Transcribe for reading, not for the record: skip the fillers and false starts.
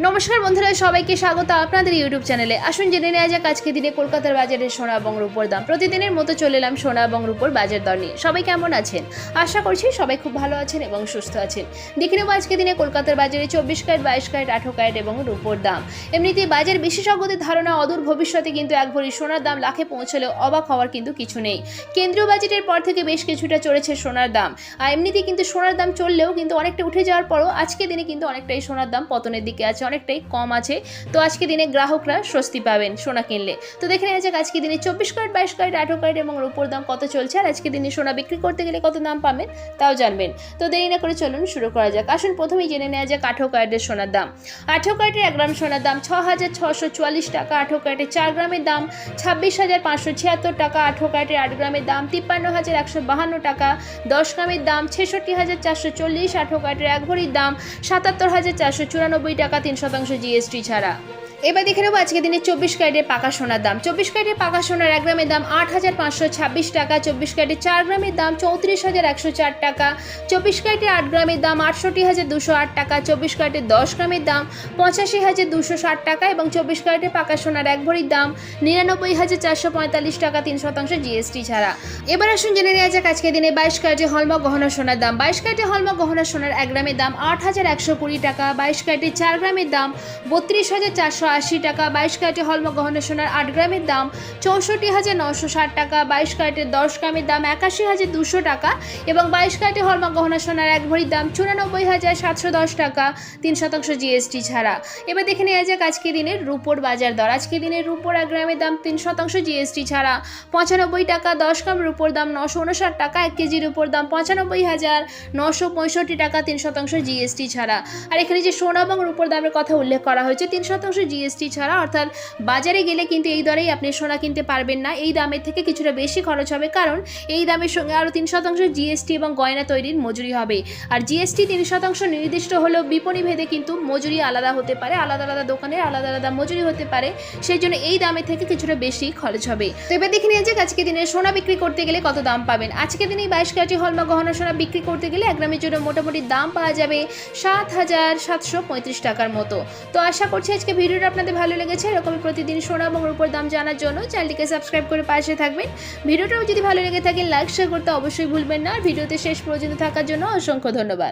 নমস্কার বন্ধুরা, সবাইকে স্বাগত আপনাদের ইউটিউব চ্যানেলে। আসুন জেনে নেওয়া যাক আজকে দিনে কলকাতার বাজারের সোনা এবং রূপোর দাম। প্রতিদিনের মতো চলে এলাম সোনা এবং রূপোর বাজার দর নিয়ে। সবাই কেমন আছেন? আশা করছি সবাই খুব ভালো আছেন এবং সুস্থ আছেন। দেখে নেব আজকে দিনে কলকাতার বাজারে 24 ক্যারেট, 22 ক্যারেট, 18 ক্যারেট এবং রূপোর দাম। এমনিতেই বাজার বিশেষজ্ঞদের ধারণা অদূর ভবিষ্যতে কিন্তু এক ভরি সোনার দাম লাখে পৌঁছলেও অবাক হওয়ার কিন্তু কিছু নেই। কেন্দ্রীয় বাজেটের পর থেকে বেশ কিছুটা চড়েছে সোনার দাম। আর এমনিতেই কিন্তু সোনার দাম চললেও কিন্তু অনেকটা উঠে যাওয়ার পরও আজকে দিনে কিন্তু অনেকটাই সোনার দাম পতনের দিকে আছে, অনেকটাই কম আছে। তো আজকে দিনে গ্রাহকরা স্বস্তি পাবেন সোনা কিনলে। তো দেখে নেওয়া যাক আজকে দিনে 24 ক্যারেট, 22 ক্যারেট, 18 ক্যারেট এবং রূপোর দাম কত চলছে, আর আজকে দিনে সোনা বিক্রি করতে গেলে কত দাম পাবেন তাও জানবেন। তো দেরি না করে চলুন শুরু করা যাক। আসুন প্রথমেই জেনে নেওয়া যাক 18 ক্যারেটের সোনার দাম। 18 ক্যারেটের 1 গ্রাম সোনার দাম 6,644 টাকা। 18 ক্যারেটের 4 গ্রামের দাম 26,576 টাকা। 18 ক্যারেটের 8 গ্রামের দাম 53,152 টাকা। 10 গ্রামের দাম 66,440। 18 ক্যারেটের 1 ভরির দাম 77,494 টাকা 3% জিএসটি ছাড়া। এবার দেখে নেবো আজকে দিনে 24 ক্যারেটের পাকা সোনার দাম। 24 ক্যারেটের পাকা সোনার 1 গ্রামের দাম 8,526 টাকা। 24 ক্যারেটের 4 গ্রামের দাম 34,104 টাকা। 24 ক্যারেটের 8 গ্রামের দাম 68,208 টাকা। 24 ক্যারেটের 10 গ্রামের দাম 85,260 টাকা এবং 24 ক্যারেটের পাকা সোনার 1 ভরির দাম 99,445 টাকা 3% জিএসটি ছাড়া। এবার আসুন জেনে নেওয়া যাক আজকে দিনে 22 ক্যারেটের হলমার্ক গহনা সোনার দাম। 22 ক্যারেটের হলমার্ক গহনা সোনার 1 গ্রামের দাম 8,120 টাকা। 22 ক্যারেটের 4 গ্রামের দাম 32,480 টাকা। 22 ক্যারেটের হলমার্ক গহনা সোনার 8 গ্রামের দাম 64,960 টাকা। 22 ক্যারেটের 10 গ্রামের দাম 81,200 টাকা এবং 22 ক্যারেটের হলমার্ক গহনা সোনার 1 ভরির দাম 94,710 টাকা 3% জিএসটি ছাড়া। এবার দেখে নেওয়া যাক আজকে দিনের রূপোর বাজার দর। আজকে দিনের রূপোর 1 গ্রামের দাম 3% জিএসটি ছাড়া 95 টাকা। 10 গ্রাম রূপোর দাম 959 টাকা। 1 কেজি রূপোর দাম 95,965 টাকা 3% জিএসটি ছাড়া। আর এখানে যে সোনা এবং রূপোর দামের কথা উল্লেখ করা হয়েছে 3% জিএসটি ছাড়া, অর্থাৎ বাজারে গেলে কিন্তু এই দরেই আপনি সোনা কিনতে পারবেন না। এই দামের থেকে কিছুটা বেশি খরচ হবে, কারণ এই দামের সঙ্গে আরও 3% জিএসটি এবং গয়না তৈরির মজুরি হবে। আর জিএসটি 3% নির্দিষ্ট হলেও বিপণী ভেদে কিন্তু মজুরি আলাদা হতে পারে, আলাদা আলাদা দোকানে আলাদা আলাদা মজুরি হতে পারে, সেই জন্য এই দামের থেকে কিছুটা বেশি খরচ হবে। তো এবার দেখে নিয়ে যাক আজকে দিনে সোনা বিক্রি করতে গেলে কত দাম পাবেন। আজকে দিনে 22 ক্যারেটের হলমার্ক গহনা সোনা বিক্রি করতে গেলে 1 গ্রামের জন্য মোটামুটি দাম পাওয়া যাবে 7,735 টাকার মতো। তো আশা করছি আজকে ভিডিওটা আপনাদের ভালো লেগেছে। এরকমই প্রতিদিন সোনা এবং রূপোর দাম জানার জন্য চ্যানেলটিকে সাবস্ক্রাইব করে পাশে থাকবেন। ভিডিওটাও যদি ভালো লেগে থাকে লাইক শেয়ার করতে অবশ্যই ভুলবেন না। আর ভিডিওতে শেষ পর্যন্ত থাকার জন্য অসংখ্য ধন্যবাদ।